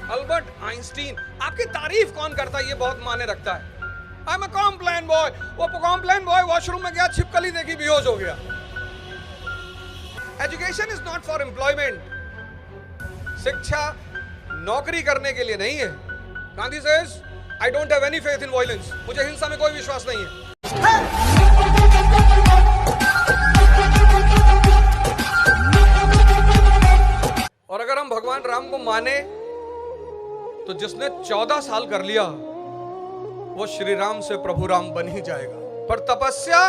Albert Einstein, आपकी तारीफ कौन करता है ये बहुत मायने रखता है। I am a Complan boy, वो कॉम्प्लेन बॉय वॉशरूम में गया, छिपकली देखी, बेहोश हो गया। Education is not for employment, शिक्षा नौकरी करने के लिए नहीं है। Gandhi says I don't have any faith in violence, मुझे हिंसा में कोई विश्वास नहीं है। और अगर हम भगवान राम को माने तो जिसने 14 साल कर लिया वो श्री राम से प्रभु राम बन ही जाएगा, पर तपस्या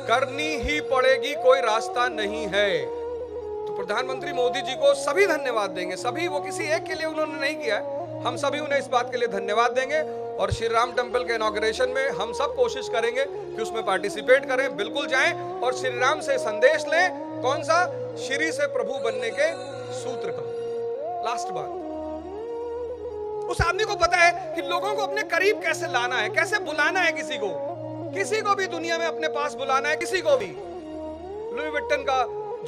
करनी ही पड़ेगी, कोई रास्ता नहीं है। तो प्रधानमंत्री मोदी जी को सभी धन्यवाद देंगे, सभी, वो किसी एक के लिए उन्होंने नहीं किया है, हम सभी उन्हें इस बात के लिए धन्यवाद देंगे। और श्री राम टेम्पल के इनॉग्रेशन में हम सब कोशिश करेंगे कि उसमें पार्टिसिपेट करें, बिल्कुल जाएं और श्री राम से संदेश लें। कौन सा? श्री से प्रभु बनने के सूत्र का। लास्ट बात, उस आदमी को पता है कि लोगों को अपने करीब कैसे लाना है, कैसे बुलाना है, किसी को भी दुनिया में अपने पास बुलाना है, किसी को भी। लुई विट्टन का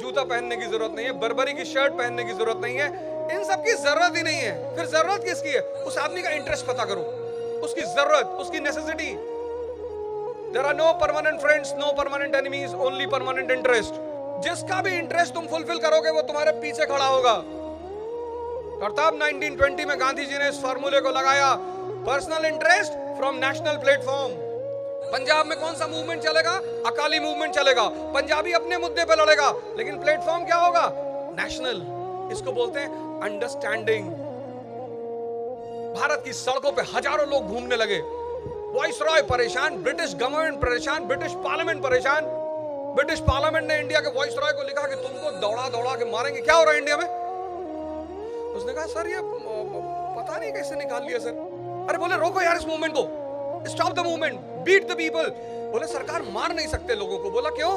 जूता पहनने की जरूरत नहीं है, बर्बरी की शर्ट पहनने की जरूरत नहीं है, इन सब की जरूरत ही नहीं है। फिर जरूरत किसकी है? उस आदमी का इंटरेस्ट पता करो, उसकी जरूरत, उसकी necessity. There are no permanent friends, no permanent enemies, only permanent interest. जिसका भी इंटरेस्ट तुम फुलफिल करोगे वो तुम्हारे पीछे खड़ा होगा। और तब 1920 में गांधी जी ने इस फार्मूले को लगाया, personal interest from national platform. Punjab में कौन सा मूवमेंट चलेगा? अकाली मूवमेंट चलेगा, पंजाबी अपने मुद्दे पे लड़ेगा, लेकिन प्लेटफॉर्म क्या होगा? नेशनल। इसको बोलते हैं अंडरस्टैंडिंग। भारत की सड़कों पे हजारों लोग घूमने लगे, वाइसरॉय परेशान, ब्रिटिश गवर्नमेंट परेशान, ब्रिटिश पार्लियामेंट परेशान। ब्रिटिश पार्लियामेंट ने इंडिया के वाइसरॉय को लिखा कि तुमको दौड़ा दौड़ा के मारेंगे, क्या हो रहा है इंडिया में? उसने कहा सर ये पता नहीं कैसे निकाल लिया सर। अरे बोले रोको यार इस मूवमेंट को, stop the movement, beat the people. बोले सरकार मार नहीं सकते लोगों को। बोला क्यों?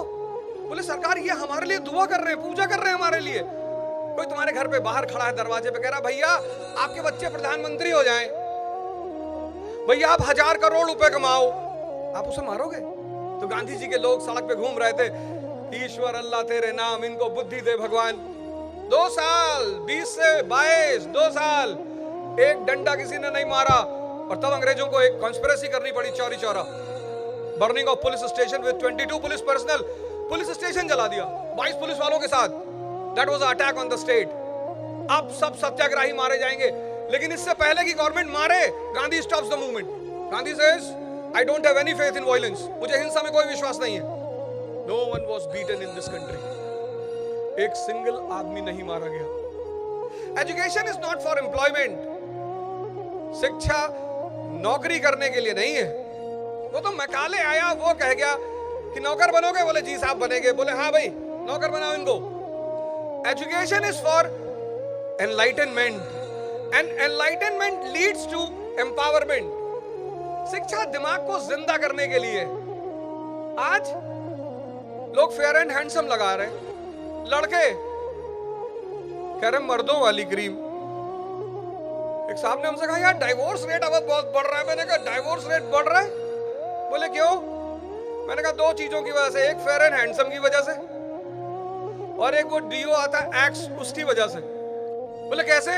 बोले सरकार ये हमारे लिए दुआ कर रहे हैं, पूजा कर रहे हैं हमारे लिए। कोई तुम्हारे घर पे बाहर खड़ा है दरवाजे पे, कह रहा भैया आपके बच्चे प्रधानमंत्री हो जाएं, भैया आप 1000 करोड़ रुपए कमाओ, आप उसे मारोगे? तो गांधी जी के लोग सड़क पे घूम रहे थे, ईश्वर अल्लाह तेरे नाम, इनको बुद्धि दे भगवान। 2 साल, 20 से 22, 2 साल एक डंडा किसी ने नहीं मारा। और तब अंग्रेजों को एक कॉन्स्पिरेसी करनी पड़ी, Chauri Chaura, burning of police station with 22 police personal. Police station जला दिया 22 पुलिस वालों के साथ। That was attack on the state. अब सब सत्याग्रही मारे जाएंगे, लेकिन इससे पहले की गवर्नमेंट मारे, Gandhi stops the movement. Gandhi says I don't have any faith in violence, मुझे हिंसा में कोई विश्वास नहीं है। No one was beaten in this country, एक सिंगल आदमी नहीं मारा गया। Education is not for employment, शिक्षा नौकरी करने के लिए नहीं है। वो तो मैकाले आया, वो कह गया कि नौकर बनोगे? बोले जी साहब बनेंगे। बोले हाँ भाई नौकर बनाओ इनको। Education is for enlightenment, and enlightenment leads to empowerment. शिक्षा दिमाग को जिंदा करने के लिए। आज लोग फेयर एंड हैंडसम लगा रहे हैं, लड़के कह रहे मर्दों वाली क्रीम। एक साहब ने हमसे कहा यार डाइवोर्स रेट अब बहुत बढ़ रहा है। मैंने कहा डाइवोर्स रेट बढ़ रहा है? बोले क्यों? मैंने कहा 2 चीजों की वजह से, एक फेयर एंड हैंडसम की वजह से और एक वो डीओ आता है एक्स, उसकी वजह से। बोले कैसे?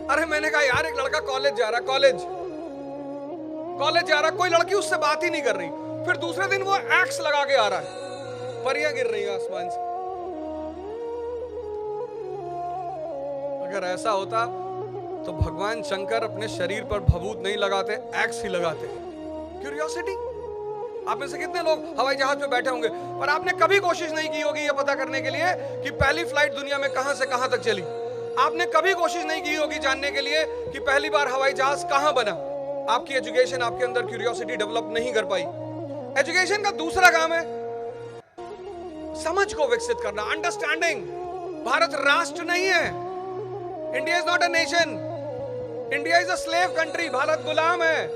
अरे मैंने कहा यार एक लड़का कॉलेज जा रहा, कॉलेज जा रहा, कोई लड़की उससे बात ही नहीं कर रही, फिर दूसरे दिन वो एक्स लगा के आ रहा है, परियां गिर रही है आसमान से। अगर ऐसा होता तो भगवान शंकर अपने शरीर पर भभूत नहीं लगाते, एक्स ही लगाते। क्यूरियोसिटी। आप में से कितने लोग हवाई जहाज में बैठे होंगे पर आपने कभी कोशिश नहीं की होगी यह पता करने के लिए कि पहली फ्लाइट दुनिया में कहां से कहां तक चली? आपने कभी कोशिश नहीं की होगी जानने के लिए कि पहली बार हवाई जहाज कहां बना? आपकी एजुकेशन आपके अंदर क्यूरियोसिटी डेवलप नहीं कर पाई। एजुकेशन का दूसरा काम है समझ को विकसित करना, अंडरस्टैंडिंग। भारत राष्ट्र नहीं है, India is not a nation, India is a slave country. Bharat गुलाम है।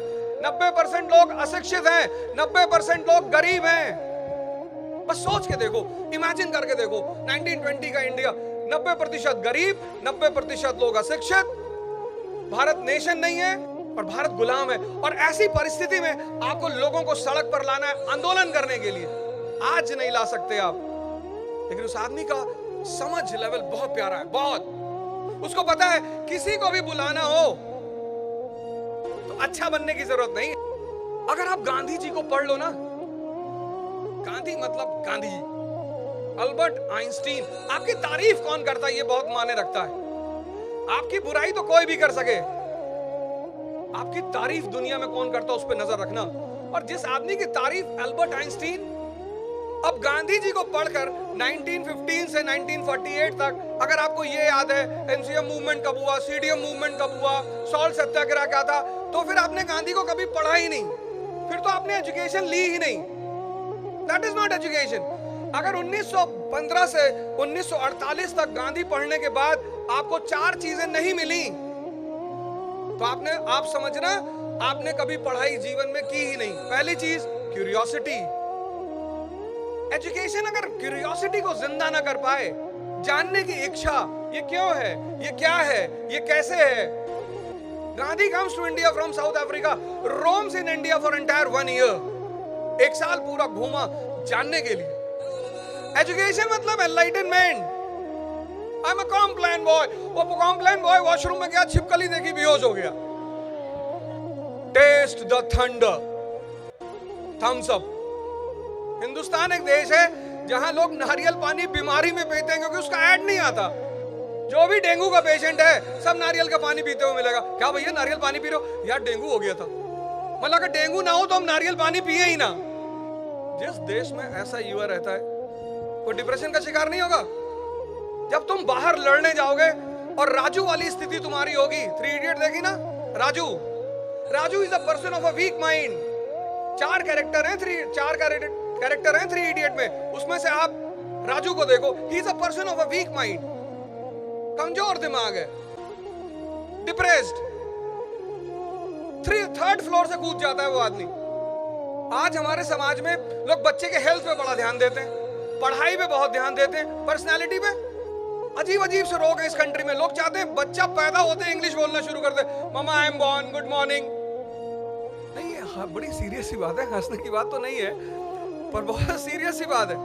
90% लोग अशिक्षित हैं, 90% लोग गरीब हैं। बस सोच के देखो, इमेजिन करके देखो, 1920 का इंडिया, 90% गरीब, 90% लोग अशिक्षित। भारत नेशन नहीं है और भारत गुलाम है। और ऐसी परिस्थिति में आपको लोगों को सड़क पर लाना है आंदोलन करने के लिए। आज नहीं ला सकते आप, लेकिन उस आदमी का समझ लेवल बहुत प्यारा है, बहुत। उसको पता है किसी को भी बुलाना हो अच्छा बनने की जरूरत नहीं। अगर आप गांधी जी को पढ़ लो ना, गांधी मतलब गांधी जी, अल्बर्ट आइंस्टीन, आपकी तारीफ कौन करता है ये बहुत मायने रखता है। आपकी बुराई तो कोई भी कर सके, आपकी तारीफ दुनिया में कौन करता है उस पर नजर रखना। और जिस आदमी की तारीफ अल्बर्ट आइंस्टीन, अब गांधी जी को पढ़कर 1915 से 1948 तक अगर आपको ये याद है एनसीएम मूवमेंट कब हुआ, सीडीएम मूवमेंट कब हुआ, सॉल्ट सत्याग्रह क्या था, तो फिर आपने गांधी को कभी पढ़ा ही नहीं, फिर तो आपने एजुकेशन ली ही नहीं। That is not education. अगर 1915 से 1948 तक गांधी पढ़ने के बाद आपको 4 चीजें नहीं मिली तो आप समझना आपने कभी पढ़ाई जीवन में की ही नहीं। पहली चीज क्यूरियोसिटी। एजुकेशन अगर क्यूरियोसिटी को जिंदा ना कर पाए, जानने की इच्छा, ये क्यों है, ये क्या है, ये कैसे है। Gandhi comes to India from South Africa, roams in India for entire 1 year, 1 साल पूरा घूमा जानने के लिए। एजुकेशन मतलब enlightenment. I am a Complan boy, वो कॉम्प्लेन बॉय वॉशरूम में गया, छिपकली देखी, बेहोश हो गया। Taste the thunder, Thums Up. Hindustan एक देश है जहां लोग नारियल पानी बीमारी में पीते हैं क्योंकि उसका ऐड नहीं आता। जो भी डेंगू का पेशेंट है सब नारियल का पानी पीते हुए मिलेगा। क्या भैया नारियल पानी पी रहे हो? यार डेंगू हो गया था। मतलब अगर डेंगू ना हो तो हम नारियल पानी पिए ही ना। जिस देश में ऐसा युवा रहता है वो डिप्रेशन का शिकार नहीं होगा। जब तुम बाहर लड़ने जाओगे और राजू वाली स्थिति तुम्हारी होगी। 3 इडियट देखी ना, Raju is a person of a weak mind. 4 character हैं, 3 इडियट में, उसमें से आप राजू को देखो, he is a person of a weak mind, कमजोर दिमाग है, डिप्रेस्ड, 3rd फ्लोर से कूद जाता है वो आदमी। आज हमारे समाज में लोग बच्चे के हेल्थ पे बड़ा ध्यान देते हैं, पढ़ाई पे बहुत ध्यान देते हैं, पर्सनालिटी पे अजीब से रोग है इस कंट्री में। लोग चाहते हैं बच्चा पैदा होते हैं इंग्लिश बोलना शुरू कर दे, mama I am born, good morning. नहीं, ये बड़ी सीरियस सी बात है, हंसने की बात तो नहीं है पर बहुत सीरियस सी बात है।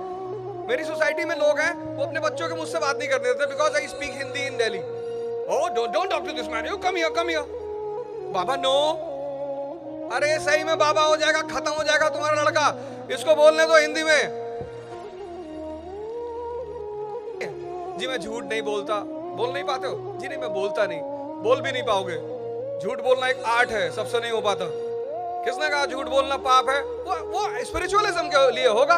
मेरी सोसाइटी में लोग हैं वो अपने बच्चों के मुझसे बात नहीं करने देते because I speak Hindi in Delhi. Oh don't talk to this man, you come here. बाबा नो। अरे सही में बाबा हो जाएगा, खत्म हो जाएगा तुम्हारा लड़का, इसको बोलने दो हिंदी में। जी मैं झूठ नहीं बोलता, बोल नहीं पाते हो? जी नहीं मैं बोलता नहीं, बोल भी नहीं पाओगे। झूठ बोलना एक आर्ट है, सबसे नहीं हो पाता। किसने कहा झूठ बोलना पाप है? वो स्पिरिचुअलिज्म के लिए होगा।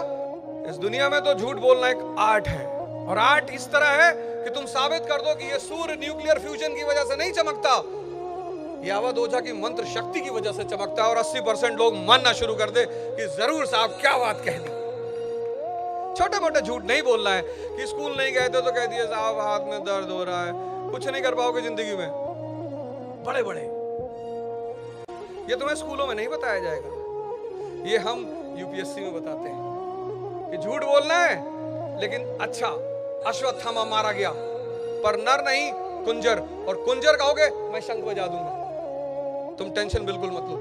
इस दुनिया में तो झूठ बोलना एक आर्ट है, और आर्ट इस तरह है कि तुम साबित कर दो कि ये सूर्य न्यूक्लियर फ्यूजन की वजह से नहीं चमकता, ये अवध ओझा की मंत्र शक्ति की वजह से चमकता है। और 80% लोग मानना शुरू कर दे कि जरूर साहब क्या बात कह दी। छोटे मोटे झूठ नहीं बोलना है कि स्कूल नहीं गए थे तो कह दिए साहब हाथ में दर्द हो रहा है। कुछ नहीं कर पाओगे जिंदगी में। बड़े ये तुम्हें स्कूलों में नहीं बताया जाएगा, ये हम यूपीएससी में बताते हैं कि झूठ बोलना है लेकिन अच्छा अश्वत्थामा मारा गया पर नर नहीं कुंजर, और कुंजर कहोगे मैं शंख बजा दूंगा। तुम टेंशन बिल्कुल मत लो।